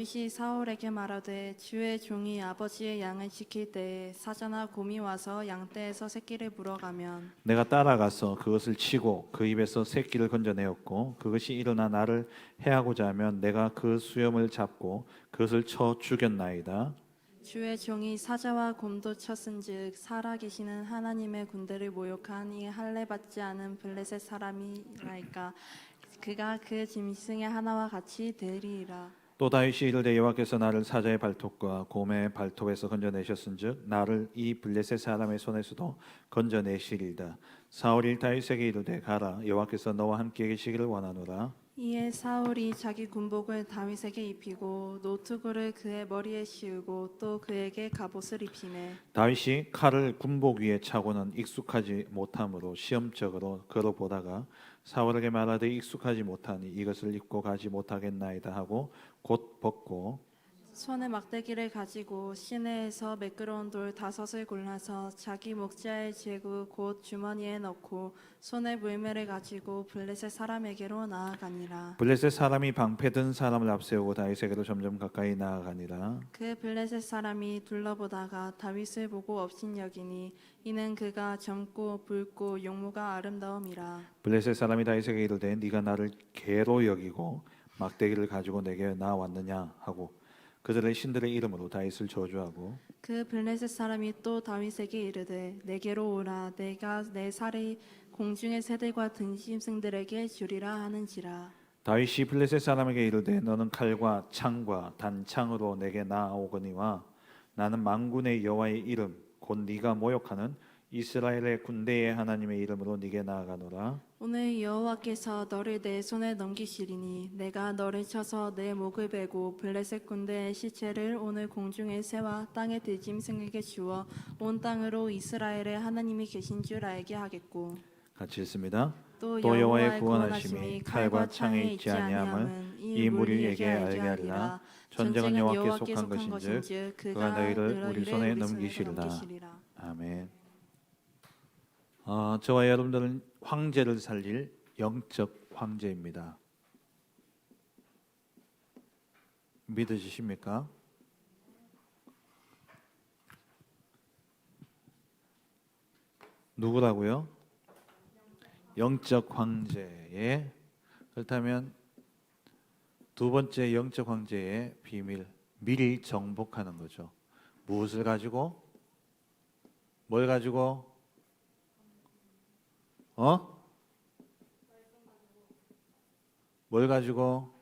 다윗이 사울에게 말하되 주의 종이 아버지의 양을 지킬 때에 사자나 곰이 와서 양떼에서 새끼를 물어가면 내가 따라가서 그것을 치고 그 입에서 새끼를 건져내었고 그것이 일어나 나를 해하고자 하면 내가 그 수염을 잡고 그것을 쳐 죽였나이다. 주의 종이 사자와 곰도 쳤은즉 살아계시는 하나님의 군대를 모욕한 이 할례 받지 않은 블레셋 사람이라이까 그가 그 짐승의 하나와 같이 되리이라. 또 다윗이 이르되 여호와께서 나를 사자의 발톱과 곰의 발톱에서 건져내셨은즉 나를 이 블레셋 사람의 손에서도 건져내시리이다. 사울이 다윗에게 이르되 가라 여호와께서 너와 함께 계시기를 원하노라. 이에 사울이 자기 군복을 다윗에게 입히고 노투구를 그의 머리에 씌우고 또 그에게 갑옷을 입히매 다윗이 칼을 군복 위에 차고는 익숙하지 못함으로 시험적으로 걸어보다가 사울에게 말하되 익숙하지 못하니 이것을 입고 가지 못하겠나이다 하고 곧 벗고 손에 막대기를 가지고 시내에서 매끄러운 돌 5을 골라서 자기 목자의 제구 곧 주머니에 넣고 손에 물매를 가지고 블레셋 사람에게로 나아가니라. 블레셋 사람이 방패든 사람을 앞세우고 다윗에게로 점점 가까이 나아가니라. 그 블레셋 사람이 둘러보다가 다윗을 보고 업신여기니 이는 그가 젊고 붉고 용모가 아름다움이라. 블레셋 사람이 다윗에게 이르되 네가 나를 개로 여기고 막대기를 가지고 내게 나왔느냐 하고 그들의 신들의 이름으로 다윗을 저주하고 그 블레셋 사람이 또 다윗에게 이르되 내게로 오라 내가 내 살이 공중의 새들과 등짐승들에게 주리라 하는지라. 다윗이 블레셋 사람에게 이르되 너는 칼과 창과 단창으로 내게 나아오거니와 나는 만군의 여호와의 이름 곧 네가 모욕하는 이스라엘의 군대의 하나님의 이름으로 네게 나아가노라. 오늘 여호와께서 너를 내 손에 넘기시리니 내가 너를 쳐서 내 목을 베고 블레셋 군대의 시체를 오늘 공중의 새와 땅의 들짐승에게 주어 온 땅으로 이스라엘의 하나님이 계신 줄 알게 하겠고 같이 읽습니다. 또 또 여호와의 여호와의 구원하심이 칼과 창에 있지 아니함은 이 무리에게 알게 하리라. 전쟁은 여호와께 속한 것인즉 그가 너희를 우리 손에 넘기시리라. 아멘. 저와 여러분들은 황제를 살릴 영적 황제입니다. 믿으십니까? 누구라고요? 영적 황제의 그렇다면 두 번째 영적 황제의 비밀 미리 정복하는 거죠. 무엇을 가지고? 뭘 가지고? 뭘 가지고?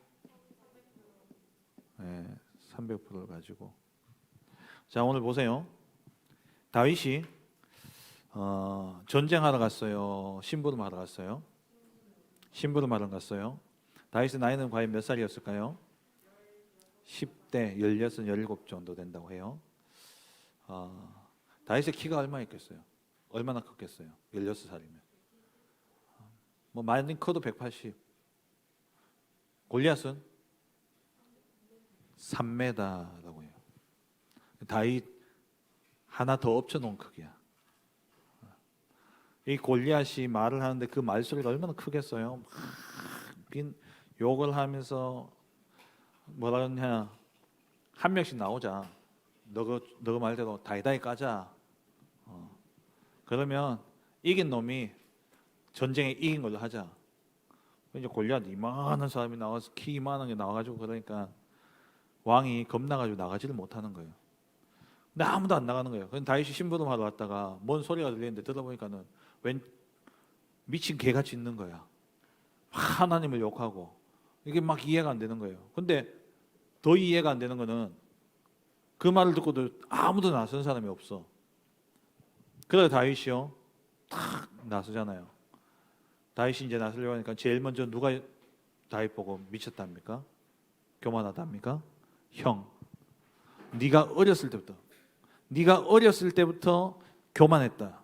네, 300%를 가지고. 자, 오늘 보세요. 다윗이 전쟁하러 갔어요. 심부름하러 갔어요. 심부름하러 갔어요. 다윗의 나이는 과연 몇 살이었을까요? 10대, 16, 17 정도 된다고 해요. 다윗의 키가 얼마나 있겠어요? 얼마나 컸겠어요? 16살이면. 뭐 많이 커도 180. 골리앗은 3m라고 해요. 다윗 하나 더 엎쳐놓은 크기야. 이 골리앗이 말을 하는데 그 말소리가 얼마나 크겠어요? 막 욕을 하면서 뭐라 그러냐 한 명씩 나오자. 너 말대로 다이다이 까자. 그러면 이긴 놈이 전쟁에 이긴 걸로 하자. 이제 골리앗 이만한 사람이 나와서 키 이만한 게 나와가지고 그러니까 왕이 겁나가지고 나가지를 못하는 거예요. 근데 아무도 안 나가는 거예요. 그럼 다윗이 심부름하러 왔다가 뭔 소리가 들리는데 들어보니까는 웬 미친 개같이 있는 거야. 하나님을 욕하고 이게 막 이해가 안 되는 거예요. 근데 더 이해가 안 되는 거는 그 말을 듣고도 아무도 나선 사람이 없어. 그래서 다윗이요 탁 나서잖아요. 다윗이 이제 나서려고 하니까 제일 먼저 누가 다윗 보고 미쳤답니까? 교만하답니까? 형, 네가 어렸을 때부터 교만했다.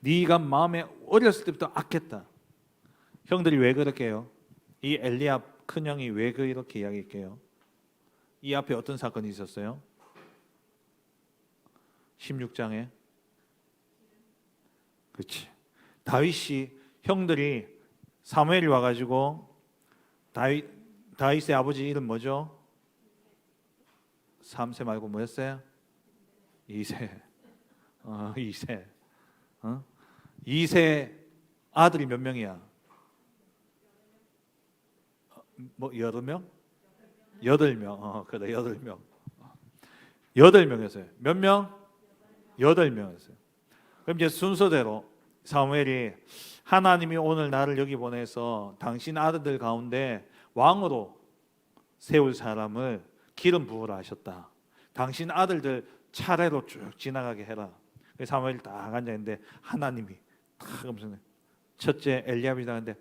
네가 마음에 어렸을 때부터 악했다. 형들이 왜 그렇게 해요? 이 엘리압 큰형이 왜 그렇게 이야기할게요? 이 앞에 어떤 사건이 있었어요? 16장에 그렇지. 다윗이 형들이 사무엘이 와가지고 다윗의 아버지 이름 뭐죠? 3세 말고 뭐였어요? 2세. 2세. 2세 아들이 몇 명이야? 뭐 여러 명? 8명. 그래 8명. 8명이었어요. 몇 명? 8명이었어요. 그럼 이제 순서대로 사무엘이 하나님이 오늘 나를 여기 보내서 당신 아들들 가운데 왕으로 세울 사람을 기름 부으라 하셨다. 당신 아들들 차례로 쭉 지나가게 해라. 그래서 사무엘이 딱 앉아있는데 하나님이 딱 엄청 첫째 엘리압이다. 근데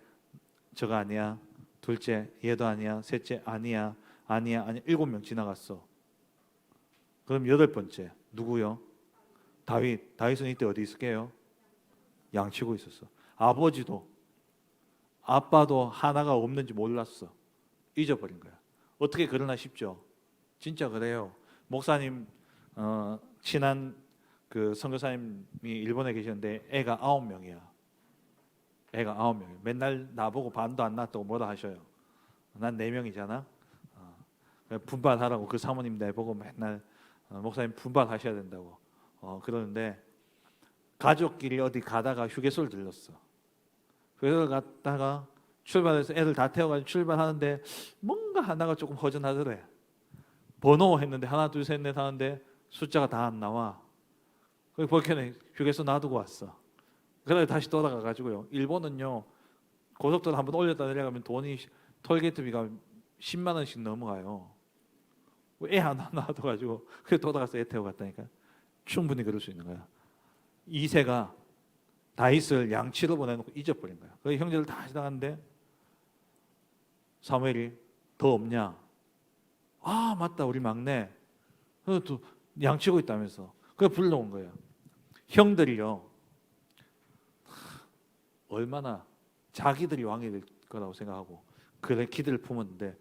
저거 아니야. 둘째 얘도 아니야. 셋째 아니야. 아니야. 7명 지나갔어. 그럼 8번째 누구요? 다윗. 다윗은 이때 어디 있을게요? 양치고 있었어. 아버지도 아빠도 하나가 없는지 몰랐어. 잊어버린 거야. 어떻게 그러나 싶죠? 진짜 그래요. 목사님 친한 그 선교사님이 일본에 계셨는데 애가 9명이야. 애가 9명이야. 맨날 나보고 반도 안 났다고 뭐라 하셔요. 난 4명이잖아. 분발하라고 그 사모님 내보고 맨날 목사님 분발하셔야 된다고 그러는데 가족끼리 어디 가다가 휴게소를 들렀어. 휴게소를 갔다가 출발해서 애들 다 태워가지고 출발하는데 뭔가 하나가 조금 허전하더래. 번호 했는데 하나 둘 셋 넷 하는데 숫자가 다 안 나와. 그래서 볼케는 휴게소 놔두고 왔어. 그래 다시 돌아가가지고요. 일본은요 고속도로 한번 올렸다 내려가면 돈이 톨게이트비가 10만 원씩 넘어가요. 애 하나 놔둬가지고 그래 돌아가서 애 태워 갔다니까. 충분히 그럴 수 있는 거야. 2세가 다윗을 양치로 보내놓고 잊어버린 거야. 그 형제들 다 지나갔는데 사무엘이 더 없냐? 아 맞다 우리 막내 또 양치고 있다면서 그래 불러온 거예요. 형들이요 얼마나 자기들이 왕이 될 거라고 생각하고 그래 기대를 품었는데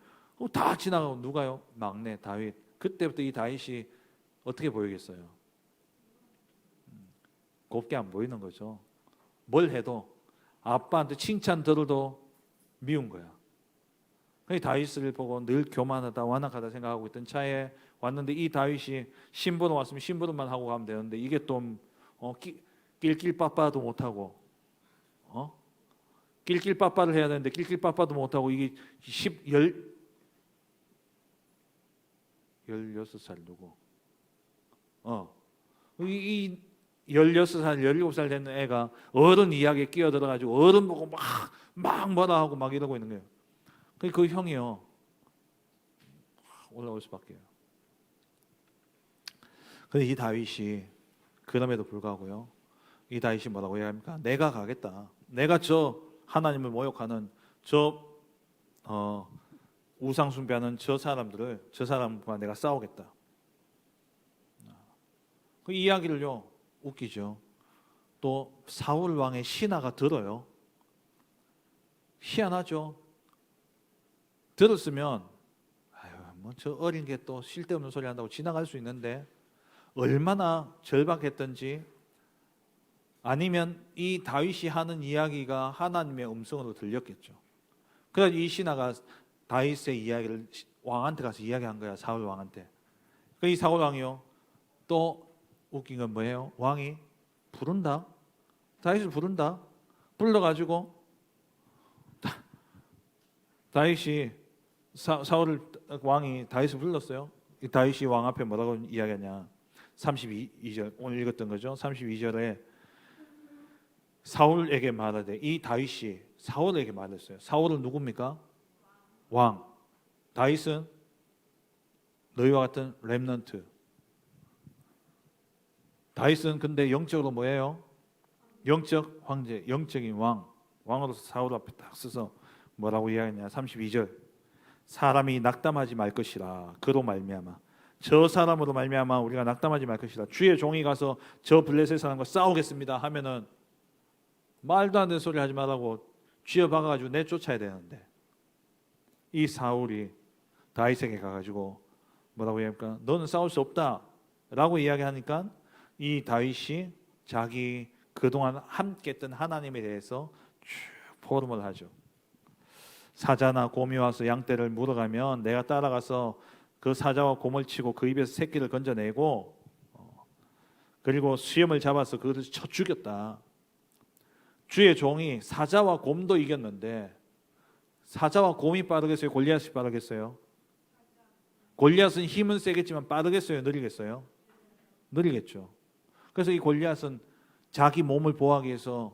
다 지나가고 누가요? 막내 다윗. 그때부터 이 다윗이 어떻게 보이겠어요? 곱게 안 보이는 거죠. 뭘 해도 아빠한테 칭찬 들어도 미운 거야. 다윗을 보고 늘 교만하다 완악하다 생각하고 있던 차에 왔는데 이 다윗이 심부름 왔으면 심부름만 하고 가면 되는데 이게 또 낄낄빠빠도 못하고 낄낄빠빠를 해야 되는데 낄낄빠빠도 못하고 이게 16살 누구? 이 16살, 17살 되는 애가 어른 이야기에 끼어들어가지고 어른 보고 막 뭐라 하고 막 이러고 있는 거예요. 그 형이요 올라올 수밖에요. 근데 이 다윗이 그럼에도 불구하고요 이 다윗이 뭐라고 얘기합니까? 내가 가겠다. 내가 저 하나님을 모욕하는 저 우상 숭배하는 저 사람과 내가 싸우겠다. 그 이야기를요 웃기죠. 또 사울 왕의 신하가 들어요. 희한하죠. 들었으면 뭐 저 어린 게 또 쓸데없는 소리 한다고 지나갈 수 있는데 얼마나 절박했던지 아니면 이 다윗이 하는 이야기가 하나님의 음성으로 들렸겠죠. 그래서 이 신하가 다윗의 이야기를 왕한테 가서 이야기한 거야. 사울 왕한테. 이 사울 왕이요 또 웃긴 건 뭐예요? 왕이 부른다. 다윗을 부른다. 불러가지고 다윗이 사울 왕이 다윗을 불렀어요. 이 다윗이 왕 앞에 뭐라고 이야기하냐? 32절 오늘 읽었던 거죠. 32절에 사울에게 말하되 이 다윗이 사울에게 말했어요. 사울은 누굽니까? 왕. 다윗은 너희와 같은 렘넌트. 다윗은 근데 영적으로 뭐예요? 영적 황제, 영적인 왕. 왕으로서 사울 앞에 딱 서서 뭐라고 이야기하냐? 32절. 사람이 낙담하지 말 것이라. 그로 말미암아 저 사람으로 말미암아 우리가 낙담하지 말 것이라. 주의 종이 가서 저 블레셋 사람과 싸우겠습니다 하면은 말도 안 되는 소리 하지 말라고 쥐어박아가지고 내쫓아야 되는데 이 사울이 다윗에게 가가지고 뭐라고 이야기합니까? 너는 싸울 수 없다 라고 이야기하니까 이 다윗이 자기 그동안 함께 했던 하나님에 대해서 쭉 포럼을 하죠. 사자나 곰이 와서 양떼를 물어가면 내가 따라가서 그 사자와 곰을 치고 그 입에서 새끼를 건져내고 그리고 수염을 잡아서 그것을 쳐 죽였다. 주의 종이 사자와 곰도 이겼는데 사자와 곰이 빠르겠어요? 골리앗이 빠르겠어요? 골리앗은 힘은 세겠지만 빠르겠어요? 느리겠어요? 느리겠죠. 그래서 이 골리앗은 자기 몸을 보호하기 위해서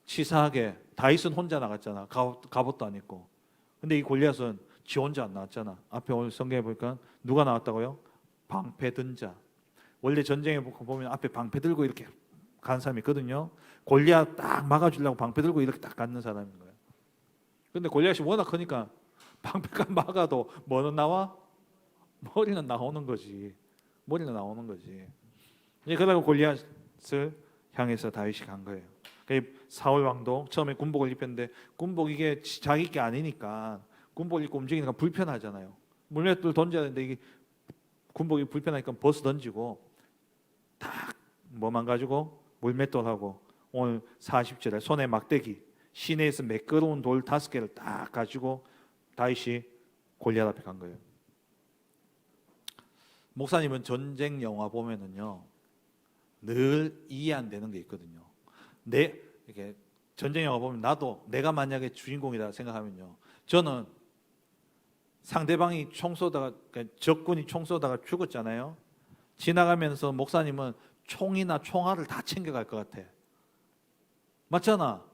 치사하게 다윗은 혼자 나갔잖아. 갑옷도 안 입고. 근데 이 골리앗은 지 혼자 안 나왔잖아. 앞에 오늘 성경에 보니까 누가 나왔다고요? 방패 든 자. 원래 전쟁에 보면 앞에 방패 들고 이렇게 가는 사람이 있거든요. 골리앗 딱 막아주려고 방패 들고 이렇게 딱 갖는 사람인 거예요. 근데 골리앗이 워낙 크니까 방패가 막아도 뭐는 나와? 머리는 나오는 거지. 머리는 나오는 거지. 그러다가 골리앗을 향해서 다윗이 간 거예요. 사울 왕도 처음에 군복을 입혔는데 군복 이게 자기 게 아니니까 군복을 입고 움직이니까 불편하잖아요. 물맷돌 던져야 되는데 이게 군복이 불편하니까 벗어 던지고 딱 뭐만 가지고 물맷돌하고 오늘 40절에 손에 막대기 시내에서 매끄러운 돌 5개를 딱 가지고 다윗이 골리앗 앞에 간 거예요. 목사님은 전쟁 영화 보면은요 늘 이해 안 되는 게 있거든요. 이렇게 전쟁 영화 보면 나도 내가 만약에 주인공이다 생각하면요, 저는 상대방이 총 쏘다가 그러니까 적군이 총 쏘다가 죽었잖아요. 지나가면서 목사님은 총이나 총알을 다 챙겨갈 것 같아. 맞잖아.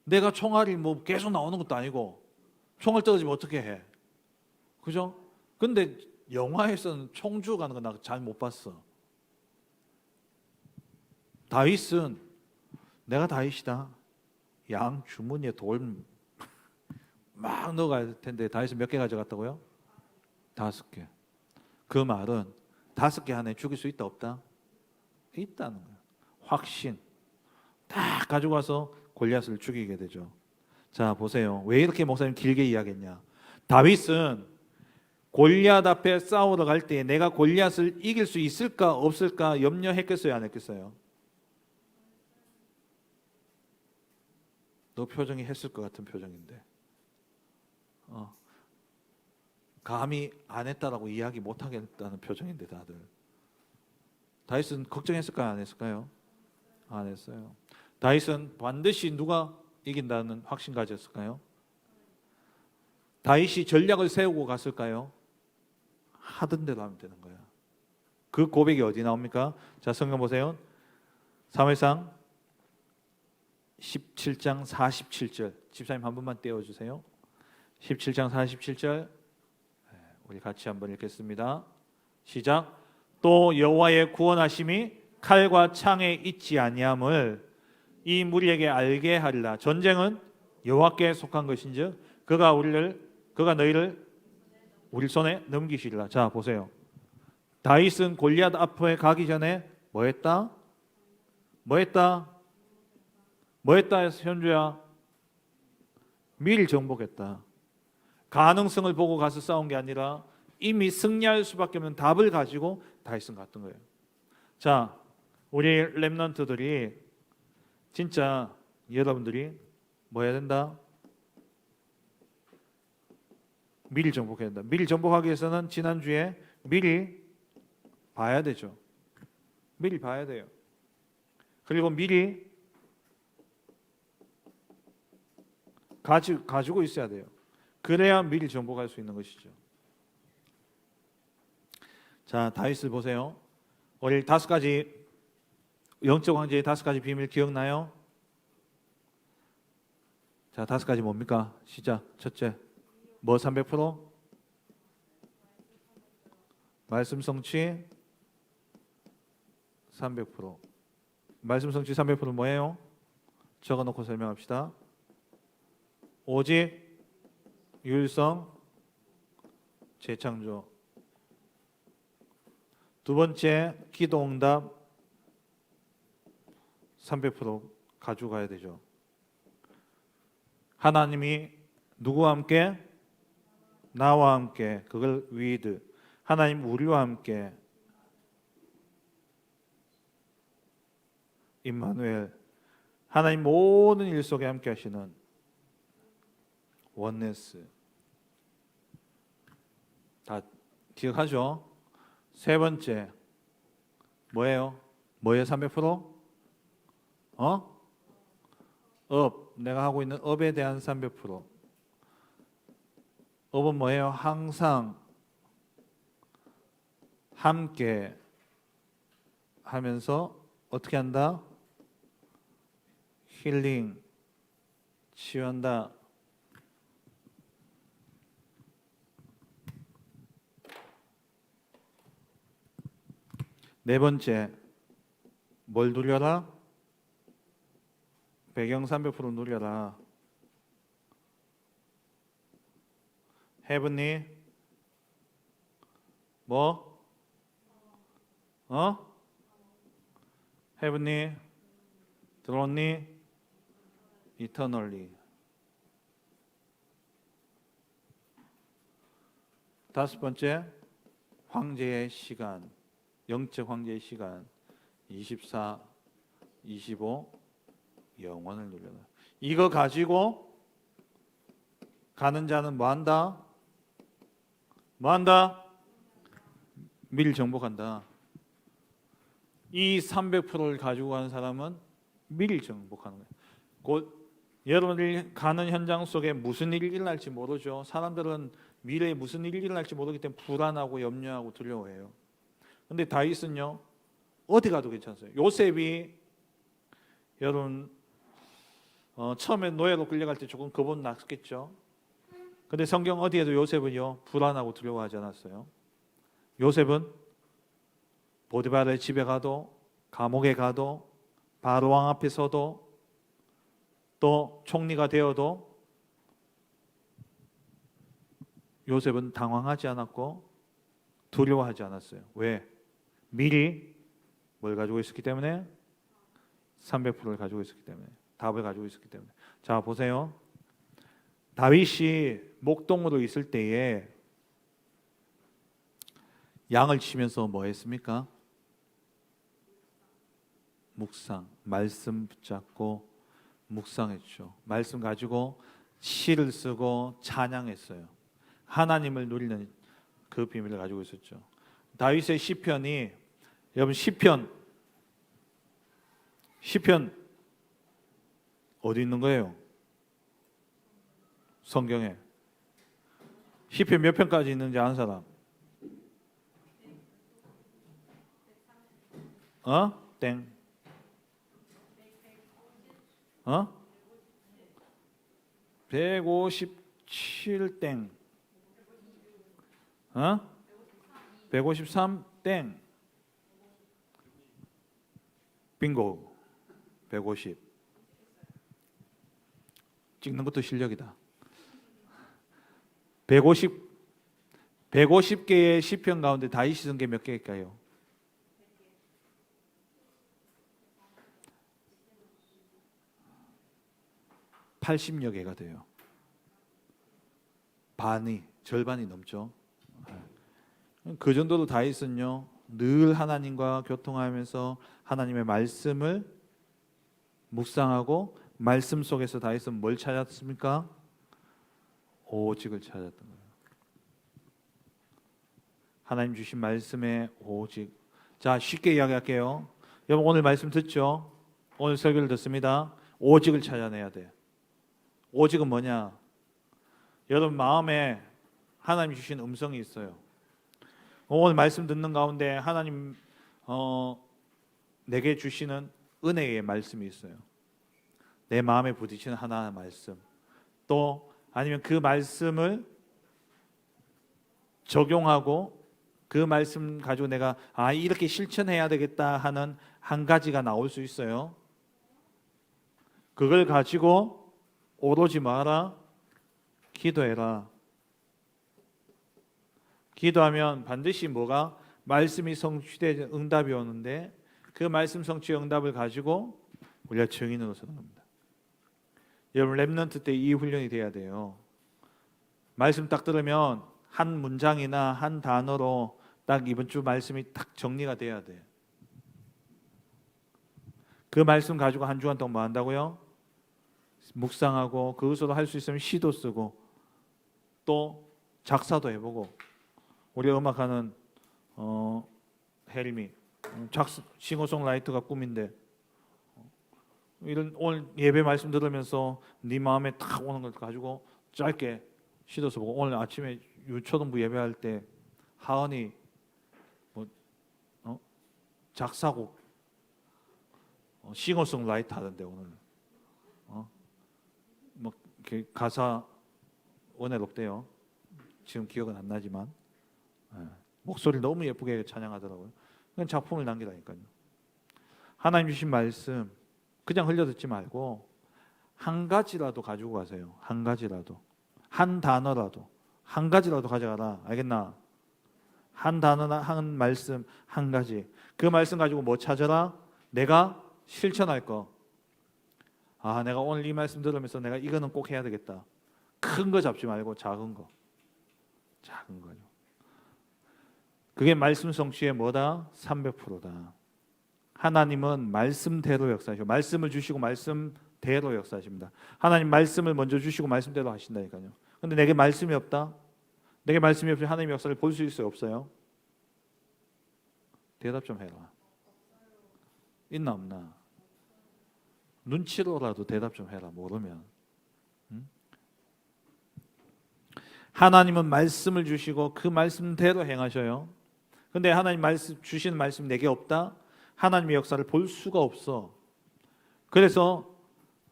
내가 총알이 뭐 계속 나오는 것도 아니고 총알 떨어지면 어떻게 해? 그죠? 근데 영화에서는 총 주고 가는 거 나 잘 못 봤어. 다윗은 내가 다윗이다. 양 주머니에 돌 막 넣어가야 될 텐데 다윗은 몇 개 가져갔다고요? 5개. 그 말은 5개 안에 죽일 수 있다 없다? 있다는 거예요. 확신. 딱 가지고 와서 골리앗을 죽이게 되죠. 자 보세요. 왜 이렇게 목사님 길게 이야기했냐? 다윗은 골리앗 앞에 싸우러 갈 때 내가 골리앗을 이길 수 있을까 없을까 염려했겠어요, 안 했겠어요? 너 표정이 했을 것 같은 표정인데 감히 안 했다라고 이야기 못 하겠다는 표정인데 다들. 다윗은 걱정했을까요, 안 했을까요? 안 했어요. 다윗은 반드시 누가 이긴다는 확신 가졌을까요? 다윗이 전략을 세우고 갔을까요? 하던 대로 하면 되는 거야. 그 고백이 어디 나옵니까? 자, 성경 보세요. 사무엘상 17장 47절. 집사님 한 번만 떼어주세요. 17장 47절 우리 같이 한번 읽겠습니다. 시작. 또 여호와의 구원하심이 칼과 창에 있지 아니함을 이 무리에게 알게 하리라. 전쟁은 여호와께 속한 것인즉 그가 너희를 우리 손에 넘기시리라. 자 보세요. 다윗은 골리앗 앞에 가기 전에 뭐했다? 현주야? 미리 정복했다. 가능성을 보고 가서 싸운 게 아니라 이미 승리할 수밖에 없는 답을 가지고 다윗은 갔던 거예요. 자, 우리 렘넌트들이 진짜 여러분들이 뭐 해야 된다? 미리 정복해야 된다. 미리 정복하기 위해서는 지난주에 미리 봐야 되죠. 미리 봐야 돼요. 그리고 미리 가지고 있어야 돼요. 그래야 미리 정복할 수 있는 것이죠. 자, 다윗을 보세요. 오늘 5가지 영적 황제의 5가지 비밀 기억나요? 자, 5가지 뭡니까? 시작. 첫째, 뭐 300%? 말씀 성취 300%. 말씀 성취 300%는 뭐예요? 적어놓고 설명합시다. 오직 유일성 재창조. 두 번째, 기도응답 300% 가져가야 되죠. 하나님이 누구와 함께? 나와 함께. 그걸 with. 하나님 우리와 함께. 임마누엘. 하나님 모든 일 속에 함께 하시는 원네스. 다 기억하죠? 세 번째 뭐예요? 뭐예요? 300%? 업. 내가 하고 있는 업에 대한 300%. 업은 뭐예요? 항상 함께 하면서 어떻게 한다? 힐링, 치유한다. 네 번째, 뭘 누려라? 배경 300% 누려라. 해븐니 뭐? 해븐니 들었니? 이터널리. 다섯 번째, 황제의 시간, 영적 황제의 시간 24, 25 영원을 누려라. 이거 가지고 가는 자는 뭐 한다? 뭐 한다? 미리 정복한다. 이 300%를 가지고 가는 사람은 미리 정복하는 거예요. 곧 여러분이 가는 현장 속에 무슨 일이 일어날지 모르죠. 사람들은 미래에 무슨 일이 일어날지 모르기 때문에 불안하고 염려하고 두려워해요. 근데 다윗은요, 어디 가도 괜찮았어요. 요셉이 여러분 처음에 노예로 끌려갈 때 조금 겁은 났겠죠. 근데 성경 어디에도 요셉은요 불안하고 두려워하지 않았어요. 요셉은 보디발의 집에 가도, 감옥에 가도, 바로 왕 앞에 서도, 또 총리가 되어도 요셉은 당황하지 않았고 두려워하지 않았어요. 왜? 미리 뭘 가지고 있었기 때문에? 300%를 가지고 있었기 때문에, 답을 가지고 있었기 때문에. 자, 보세요. 다윗이 목동으로 있을 때에 양을 치면서 뭐 했습니까? 묵상, 말씀 붙잡고 묵상했죠. 말씀 가지고 시를 쓰고 찬양했어요. 하나님을 누리는 그 비밀을 가지고 있었죠. 다윗의 시편이, 여러분 시편 어디 있는 거예요? 성경에. 시편 몇 편까지 있는지 아는 사람? 땡. 157 땡. 153 땡. 빙고. 150. 찍는 것도 실력이다. 150개의 시편 가운데 다윗이 쓴 게 몇 개일까요? 80여 개가 돼요. 절반이 넘죠. 그 정도로 다윗은요, 늘 하나님과 교통하면서 하나님의 말씀을 묵상하고 말씀 속에서 다윗은 뭘 찾았습니까? 오직을 찾았던 거예요. 하나님 주신 말씀의 오직. 자, 쉽게 이야기할게요. 여러분 오늘 말씀 듣죠? 오늘 설교를 듣습니다. 오직을 찾아내야 돼. 오직은 뭐냐? 여러분 마음에 하나님 주신 음성이 있어요. 오늘 말씀 듣는 가운데 하나님 내게 주시는 은혜의 말씀이 있어요. 내 마음에 부딪히는 하나의 말씀. 또 아니면 그 말씀을 적용하고 그 말씀 가지고 내가 이렇게 실천해야 되겠다 하는 한 가지가 나올 수 있어요. 그걸 가지고 오로지 마라. 기도해라. 기도하면 반드시 뭐가? 말씀이 성취되 응답이 오는데 그 말씀 성취 응답을 가지고 우리가 증인으로 서는 겁니다. 여러분 랩넌트 때 이 훈련이 돼야 돼요. 말씀 딱 들으면 한 문장이나 한 단어로 딱 이번 주 말씀이 딱 정리가 돼야 돼. 그 말씀 가지고 한 주간 동안 뭐 한다고요? 묵상하고 그것으로 할 수 있으면 시도 쓰고 또 작사도 해보고 우리 음악하는 혜림이 싱어송라이터가 꿈인데 이런 오늘 예배 말씀 들으면서 네 마음에 딱 오는 걸 가지고 짧게 시도서 보고 오늘 아침에 유초등부 예배할 때 하은이 뭐 작사곡 싱어송라이터 하던데 오늘 뭐 이렇게 가사 원해롭대요. 지금 기억은 안 나지만 목소리를 너무 예쁘게 찬양하더라고요. 그냥 작품을 남기라니까요. 하나님 주신 말씀 그냥 흘려듣지 말고 한 가지라도 가지고 가세요. 한 가지라도, 한 단어라도, 한 가지라도 가져가라. 알겠나? 한 단어나 한 말씀 한 가지. 그 말씀 가지고 뭐 찾아라? 내가 실천할 거. 아, 내가 오늘 이 말씀 들으면서 내가 이거는 꼭 해야 되겠다. 큰 거 잡지 말고 작은 거. 작은 거죠. 그게 말씀 성취의 뭐다? 300%다. 하나님은 말씀대로 역사하시고 말씀을 주시고 말씀대로 역사하십니다. 하나님 말씀을 먼저 주시고 말씀대로 하신다니까요. 근데 내게 말씀이 없다? 내게 말씀이 없으면 하나님의 역사를 볼 수 있어요? 없어요? 대답 좀 해라. 있나 없나? 눈치로라도 대답 좀 해라. 모르면. 하나님은 말씀을 주시고 그 말씀대로 행하셔요. 근데 하나님 말씀 주시는 말씀 내게 없다? 하나님의 역사를 볼 수가 없어. 그래서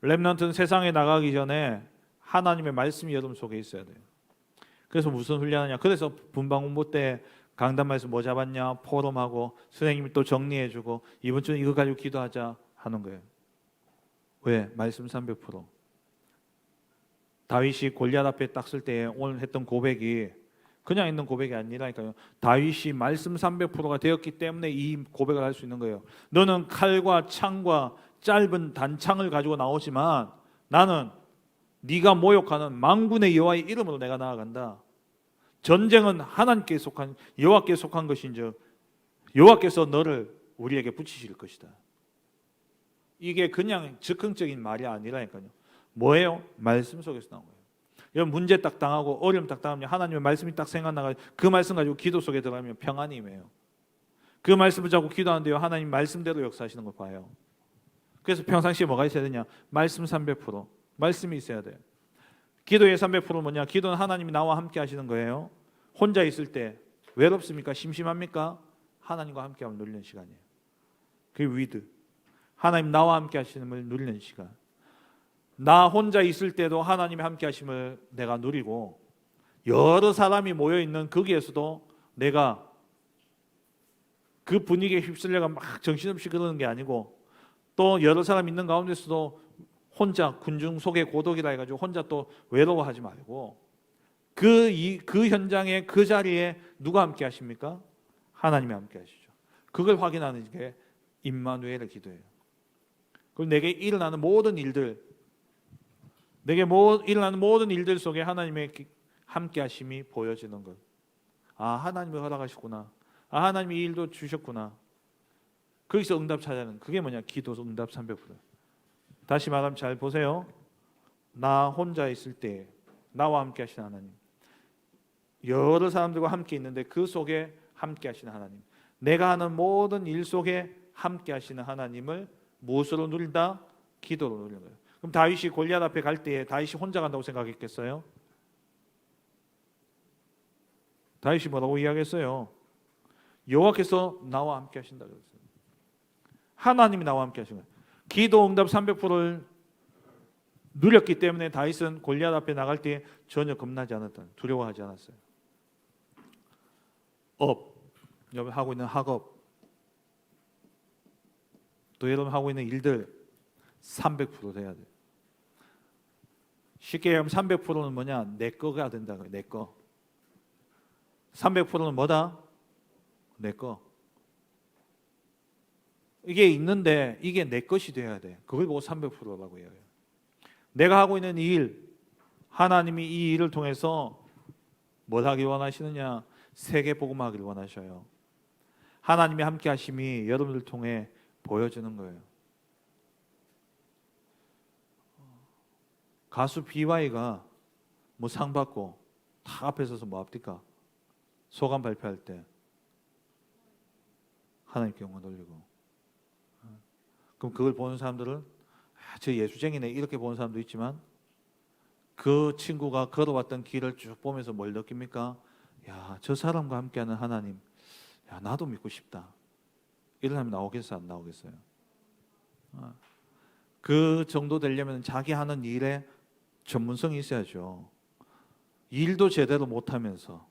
렘넌트는 세상에 나가기 전에 하나님의 말씀이 여러분 속에 있어야 돼요. 그래서 무슨 훈련하냐? 그래서 분방 공부 때 강단 말씀 뭐 잡았냐? 포럼하고 선생님이 또 정리해주고 이번 주는 이거 가지고 기도하자 하는 거예요. 왜? 말씀 300%. 다윗이 골리앗 앞에 딱 쓸 때 오늘 했던 고백이 그냥 있는 고백이 아니라니까요. 다윗이 말씀 300%가 되었기 때문에 이 고백을 할 수 있는 거예요. 너는 칼과 창과 짧은 단창을 가지고 나오지만 나는 네가 모욕하는 만군의 여호와의 이름으로 내가 나아간다. 전쟁은 하나님께 속한 여호와께 속한 것인즉 여호와께서 너를 우리에게 붙이실 것이다. 이게 그냥 즉흥적인 말이 아니라니까요. 뭐예요? 말씀 속에서 나온 거예요. 여러분 문제 딱 당하고 어려움 딱 당하면 하나님의 말씀이 딱 생각나가지고 그 말씀 가지고 기도 속에 들어가면 평안이 임해요. 그 말씀을 잡고 기도하는데요. 하나님 말씀대로 역사하시는 걸 봐요. 그래서 평상시에 뭐가 있어야 되냐? 말씀 300%. 말씀이 있어야 돼요. 기도의 300%는 뭐냐? 기도는 하나님이 나와 함께 하시는 거예요. 혼자 있을 때 외롭습니까? 심심합니까? 하나님과 함께하면 누리는 시간이에요. 그게 위드. 하나님 나와 함께 하시는 누리는 시간. 나 혼자 있을 때도 하나님이 함께 하심을 내가 누리고 여러 사람이 모여있는 거기에서도 내가 그 분위기에 휩쓸려가 막 정신없이 그러는 게 아니고 또 여러 사람 있는 가운데서도 혼자 군중 속의 고독이라 해가지고 혼자 또 외로워하지 말고 그 현장에 그 자리에 누가 함께 하십니까? 하나님이 함께 하시죠. 그걸 확인하는 게 임마누엘의 기도예요. 그리고 내게 일어나는 모든 일들 내게 일어나는 모든 일들 속에 하나님의 함께 하심이 보여지는 것. 아, 하나님이 허락하셨구나. 아, 하나님이 이 일도 주셨구나. 거기서 응답 찾아는 그게 뭐냐? 기도 응답 300%. 다시 말하면 잘 보세요. 나 혼자 있을 때 나와 함께 하시는 하나님. 여러 사람들과 함께 있는데 그 속에 함께 하시는 하나님. 내가 하는 모든 일 속에 함께 하시는 하나님을 무엇으로 누린다? 기도로 누리는 거예요. 그럼 다윗이 골리앗 앞에 갈 때에 다윗이 혼자 간다고 생각했겠어요? 다윗이 뭐라고 이야기했어요? 여호와께서 나와 함께 하신다고 했어요. 하나님이 나와 함께 하신 거예요. 기도 응답 300%를 누렸기 때문에 다윗은 골리앗 앞에 나갈 때 전혀 겁나지 않았다. 두려워하지 않았어요. 여러분 하고 있는 학업, 또 여러분 하고 있는 일들 300% 돼야 돼요. 쉽게 얘기하면 300%는 뭐냐? 내 거가 된다고요. 내 거. 300%는 뭐다? 내 거. 이게 있는데 이게 내 것이 돼야 돼. 그걸 보고 300%라고 해요. 내가 하고 있는 이 일, 하나님이 이 일을 통해서 뭘 하길 원하시느냐? 세계 복음하기를 원하셔요. 하나님이 함께 하심이 여러분들 통해 보여지는 거예요. 가수 BY가 뭐 상 받고 다 앞에 서서 뭐 합니까? 소감 발표할 때 하나님께 영광 돌리고. 그럼 그걸 보는 사람들은 저 예수쟁이네 이렇게 보는 사람도 있지만 그 친구가 걸어왔던 길을 쭉 보면서 뭘 느낍니까? 야, 저 사람과 함께하는 하나님, 야, 나도 믿고 싶다. 이런 사람이 나오겠어요, 안 나오겠어요? 그 정도 되려면 자기 하는 일에 전문성이 있어야죠. 일도 제대로 못하면서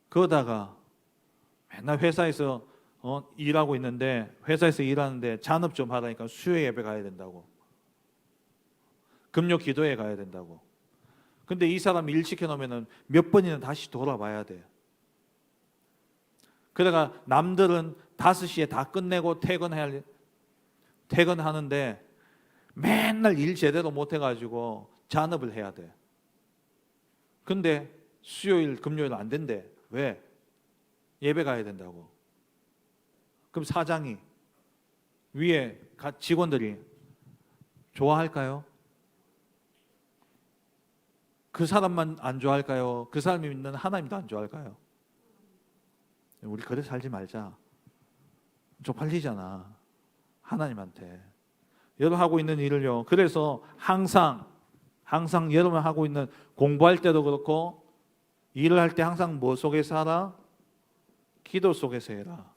그러다가 맨날 회사에서 일하고 있는데 회사에서 일하는데 잔업 좀 하라니까 수요 예배 가야 된다고, 금요 기도회 가야 된다고. 근데 이 사람 일 시켜놓으면 몇 번이나 다시 돌아봐야 돼. 그러다가 남들은 5시에 다 끝내고 퇴근하는데 맨날 일 제대로 못해가지고 잔업을 해야 돼. 근데 수요일 금요일 안 된대. 왜? 예배 가야 된다고. 그럼 사장이, 위에 직원들이 좋아할까요? 그 사람만 안 좋아할까요? 그 사람이 믿는 하나님도 안 좋아할까요? 우리 그래 살지 말자. 쪽팔리잖아, 하나님한테. 여러분 하고 있는 일을요, 그래서 항상 여러분 하고 있는 공부할 때도 그렇고 일을 할 때 항상 뭐 속에서 하라? 기도 속에서 해라.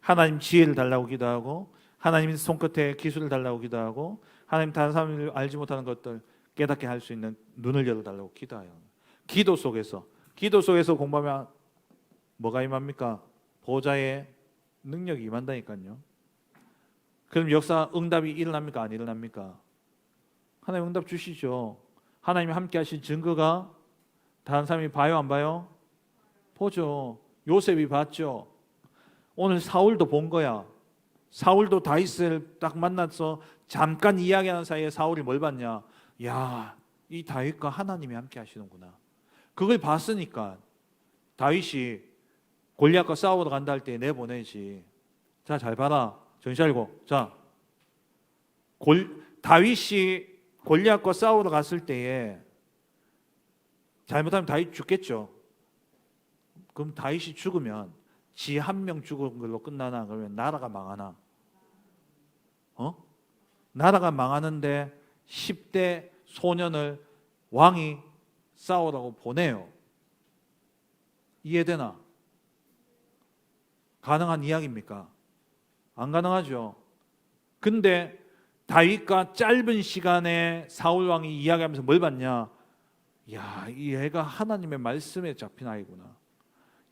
하나님 지혜를 달라고 기도하고, 하나님 손끝에 기술을 달라고 기도하고, 하나님 다른 사람이 알지 못하는 것들 깨닫게 할 수 있는 눈을 열어달라고 기도해요. 기도 속에서 공부하면 뭐가 임합니까? 보좌의 능력이 임한다니까요. 그럼 역사 응답이 일어납니까? 안 일어납니까? 하나님 응답 주시죠. 하나님이 함께 하신 증거가 다른 사람이 봐요, 안 봐요? 보죠. 요셉이 봤죠. 오늘 사울도 본 거야. 사울도 다윗을 딱 만나서 잠깐 이야기하는 사이에 사울이 뭘 봤냐? 야, 이 다윗과 하나님이 함께 하시는구나. 그걸 봤으니까 다윗이 골리앗과 싸우러 간다 할 때 내보내지. 자, 잘 봐라. 정신 차리고. 자, 다윗이 골리앗과 싸우러 갔을 때에 잘못하면 다윗 죽겠죠. 그럼 다윗이 죽으면 지 한 명 죽은 걸로 끝나나? 그러면 나라가 망하나? 나라가 망하는데 10대 소년을 왕이 싸우라고 보내요. 이해되나? 가능한 이야기입니까? 안 가능하죠. 근데 다윗과 짧은 시간에 사울 왕이 이야기하면서 뭘 봤냐? 야, 이 애가 하나님의 말씀에 잡힌 아이구나.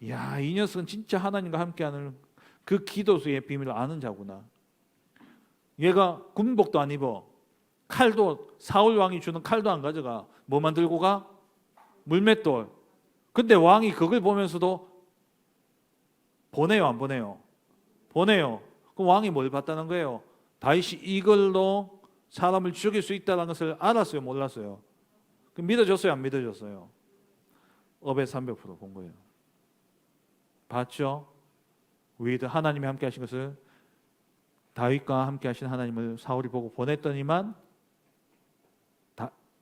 야, 이 녀석은 진짜 하나님과 함께하는 그 기도수의 비밀을 아는 자구나. 얘가 군복도 안 입어. 칼도, 사울 왕이 주는 칼도 안 가져가. 뭐만 들고 가? 물맷돌. 근데 왕이 그걸 보면서도 보내요, 안 보내요? 보내요. 그럼 왕이 뭘 봤다는 거예요? 다윗이 이걸로 사람을 죽일 수 있다는 것을 알았어요, 몰랐어요? 그럼 믿어줬어요, 안 믿어줬어요? 업에 300%본 거예요. 봤죠? 위드 하나님이 함께 하신 것을, 다윗과 함께 하신 하나님을 사울이 보고 보냈더니만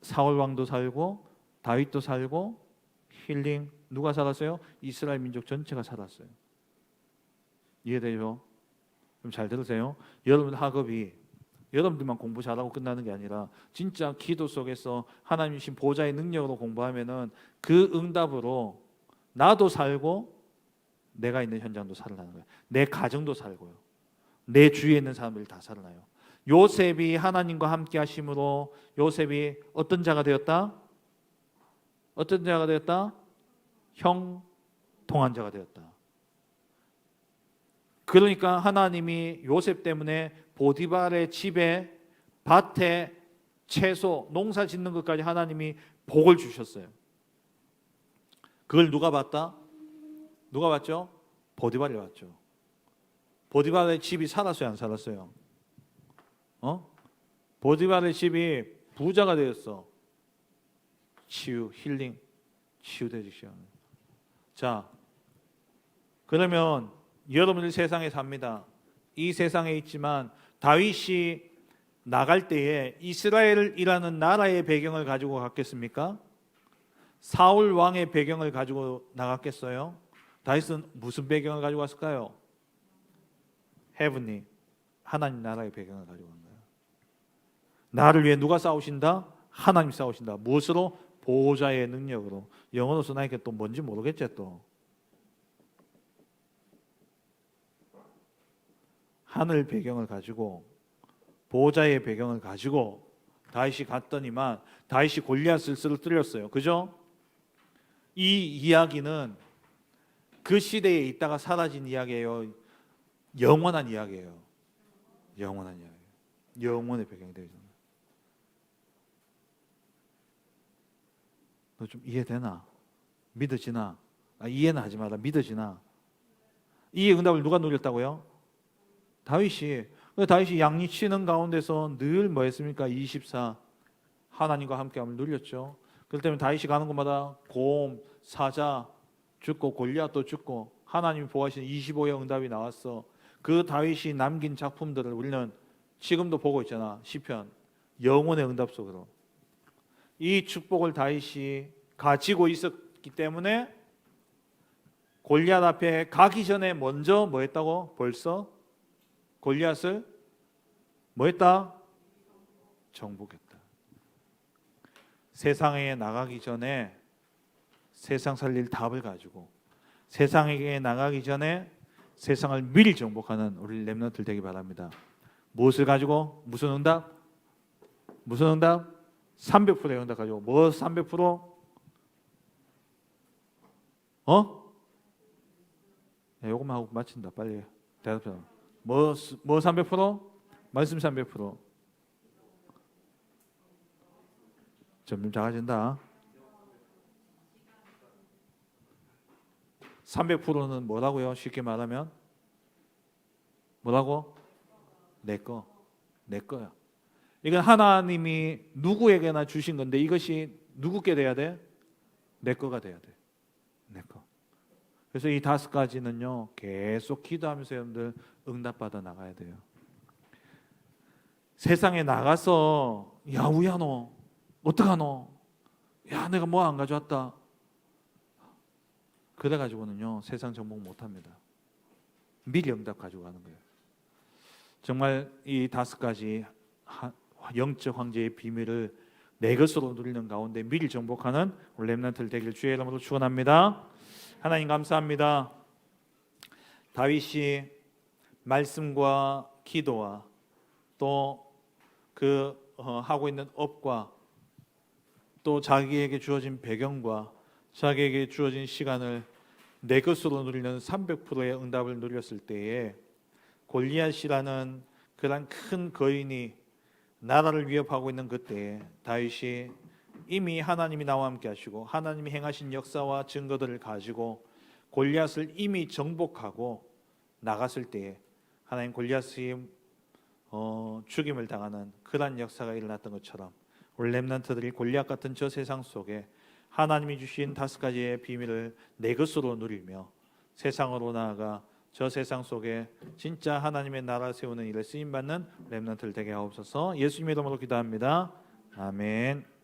사울 왕도 살고 다윗도 살고 힐링, 누가 살았어요? 이스라엘 민족 전체가 살았어요. 이해돼요? 좀 잘 들으세요. 여러분 학업이 여러분들만 공부 잘하고 끝나는 게 아니라 진짜 기도 속에서 하나님 주신 보좌의 능력으로 공부하면은 그 응답으로 나도 살고 내가 있는 현장도 살아나는 거예요. 내 가정도 살고요. 내 주위에 있는 사람들이 다 살아나요. 요셉이 하나님과 함께 하심으로 요셉이 어떤 자가 되었다? 어떤 자가 되었다? 형통한 자가 되었다. 그러니까 하나님이 요셉 때문에 보디발의 집에, 밭에, 채소, 농사 짓는 것까지 하나님이 복을 주셨어요. 그걸 누가 봤다? 누가 봤죠? 보디발이 봤죠. 보디발의 집이 살았어요, 안 살았어요? 보디발의 집이 부자가 되었어. 치유, 힐링, 치유되시죠. 자, 그러면 여러분들 세상에 삽니다. 이 세상에 있지만 다윗이 나갈 때에 이스라엘이라는 나라의 배경을 가지고 갔겠습니까? 사울 왕의 배경을 가지고 나갔겠어요? 다윗은 무슨 배경을 가지고 왔을까요? 헤븐리, 하나님 나라의 배경을 가지고 간 거예요. 나를 위해 누가 싸우신다? 하나님 싸우신다. 무엇으로? 보호자의 능력으로. 영어로 써나니까 또 뭔지 모르겠지 또. 하늘 배경을 가지고, 보호자의 배경을 가지고 다윗이 갔더니만 다윗이 골리앗을 쓰러뜨렸어요. 그죠? 이 이야기는 그 시대에 있다가 사라진 이야기예요. 영원한 이야기예요. 영원한 이야기. 영원의 배경이 되죠. 너 좀 이해되나? 믿어지나? 이해는 하지 마라. 믿어지나? 이 응답을 누가 누렸다고요? 다윗이. 다윗이 양치는 가운데서 늘 뭐 했습니까? 24 하나님과 함께함을 누렸죠. 그렇기 때문에 다윗이 가는 곳마다 곰, 사자 죽고 골리앗도 죽고 하나님이 보호하시는 25의 응답이 나왔어. 그 다윗이 남긴 작품들을 우리는 지금도 보고 있잖아. 시편. 영혼의 응답 속으로. 이 축복을 다윗이 가지고 있었기 때문에 골리앗 앞에 가기 전에 먼저 뭐 했다고? 벌써 골리앗을 뭐 했다? 정복했다. 세상에 나가기 전에 세상 살릴 답을 가지고 세상에게 나가기 전에 세상을 미리 정복하는 우리 렘넌트들 되기 바랍니다. 무엇을 가지고? 무슨 응답? 무슨 응답? 300%의 응답 가지고. 뭐 300%? 요것만 하고 마친다. 빨리 대답해. 뭐 300%? 말씀 300%. 점점 작아진다. 300%는 뭐라고요? 쉽게 말하면 뭐라고? 내 거야. 이건 하나님이 누구에게나 주신 건데 이것이 누구께 돼야 돼? 내 거가 돼야 돼. 내 거. 그래서 이 5가지는요 계속 기도하면서 여러분들 응답받아 나가야 돼요. 세상에 나가서 야 우야 너 어떡하노? 야 내가 뭐 안 가져왔다. 그래가지고는요 세상 정복 못합니다. 미리 응답 가지고 가는 거예요. 정말 이 5가지 영적 황제의 비밀을 내 것으로 누리는 가운데 미리 정복하는 우리 렘넌트들 되기를 주의 이름으로 축원합니다. 하나님 감사합니다. 다윗이 말씀과 기도와 또 그 하고 있는 업과 또 자기에게 주어진 배경과 자기에게 주어진 시간을 내 것으로 누리는 300%의 응답을 누렸을 때에 골리앗이라는 그런 큰 거인이 나라를 위협하고 있는 그때에 다윗이 이미 하나님이 나와 함께 하시고 하나님이 행하신 역사와 증거들을 가지고 골리앗을 이미 정복하고 나갔을 때에 하나님 골리앗이 죽임을 당하는 그런 역사가 일어났던 것처럼 우리 렘넌트들이 골리앗 같은 저 세상 속에 하나님이 주신 5가지의 비밀을 내 것으로 누리며 세상으로 나아가 저 세상 속에 진짜 하나님의 나라 세우는 일에 쓰임받는 렘넌트들 되게 하옵소서. 예수님의 이름으로 기도합니다. 아멘.